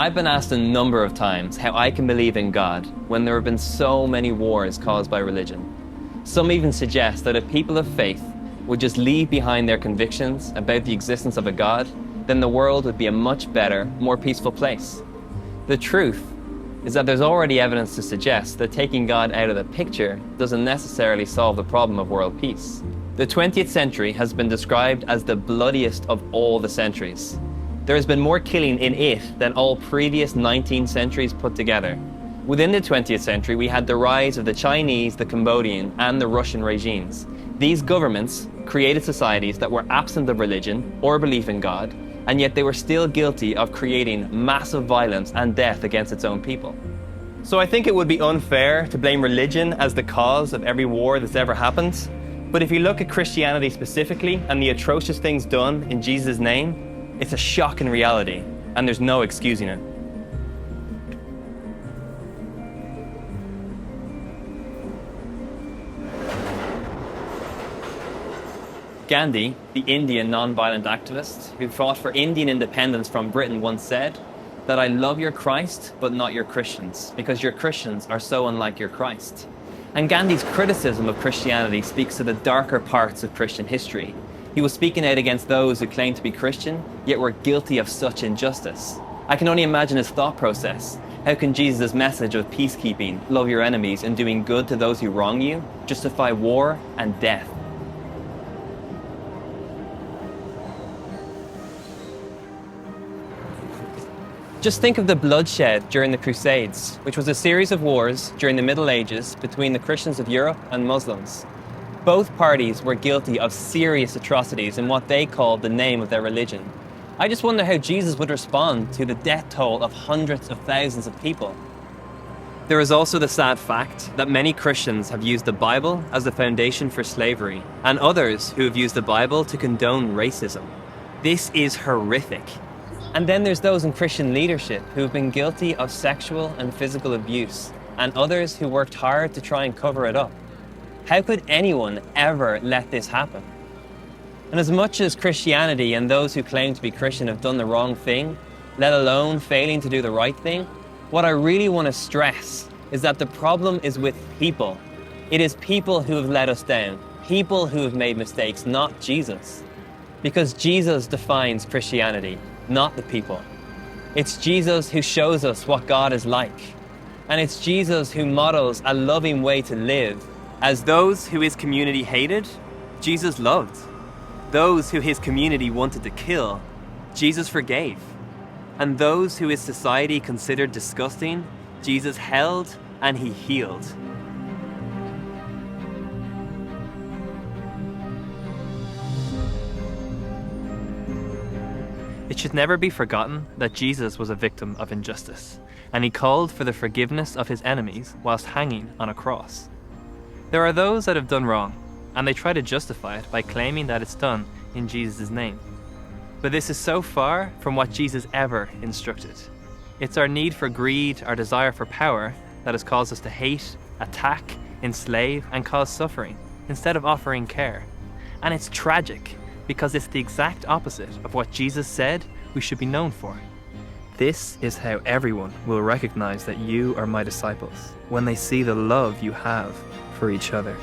I've been asked a number of times how I can believe in God when there have been so many wars caused by religion. Some even suggest that if people of faith would just leave behind their convictions about the existence of a God, then the world would be a much better, more peaceful place. The truth is that there's already evidence to suggest that taking God out of the picture doesn't necessarily solve the problem of world peace. The 20th century has been described as the bloodiest of all the centuries. There has been more killing in it than all previous 19 centuries put together. Within the 20th century, we had the rise of the Chinese, the Cambodian, and the Russian regimes. These governments created societies that were absent of religion or belief in God, and yet they were still guilty of creating massive violence and death against its own people. So I think it would be unfair to blame religion as the cause of every war that's ever happened. But if you look at Christianity specifically and the atrocious things done in Jesus' name, it's a shocking reality, and there's no excusing it. Gandhi, the Indian non-violent activist who fought for Indian independence from Britain, once said that I love your Christ but not your Christians, because your Christians are so unlike your Christ. And Gandhi's criticism of Christianity speaks to the darker parts of Christian history. He was speaking out against those who claimed to be Christian, yet were guilty of such injustice. I can only imagine his thought process. How can Jesus' message of peacekeeping, love your enemies, and doing good to those who wrong you, justify war and death? Just think of the bloodshed during the Crusades, which was a series of wars during the Middle Ages between the Christians of Europe and Muslims. Both parties were guilty of serious atrocities in what they called the name of their religion. I just wonder how Jesus would respond to the death toll of hundreds of thousands of people. There is also the sad fact that many Christians have used the Bible as the foundation for slavery, and others who have used the Bible to condone racism. This is horrific. And then there's those in Christian leadership who have been guilty of sexual and physical abuse, and others who worked hard to try and cover it up. How could anyone ever let this happen? And as much as Christianity and those who claim to be Christian have done the wrong thing, let alone failing to do the right thing, what I really want to stress is that the problem is with people. It is people who have let us down, people who have made mistakes, not Jesus. Because Jesus defines Christianity, not the people. It's Jesus who shows us what God is like. And it's Jesus who models a loving way to live. As those who his community hated, Jesus loved. Those who his community wanted to kill, Jesus forgave. And those who his society considered disgusting, Jesus held and he healed. It should never be forgotten that Jesus was a victim of injustice, and he called for the forgiveness of his enemies whilst hanging on a cross. There are those that have done wrong, and they try to justify it by claiming that it's done in Jesus' name. But this is so far from what Jesus ever instructed. It's our need for greed, our desire for power, that has caused us to hate, attack, enslave, and cause suffering, instead of offering care. And it's tragic, because it's the exact opposite of what Jesus said we should be known for. This is how everyone will recognize that you are my disciples, when they see the love you have for each other.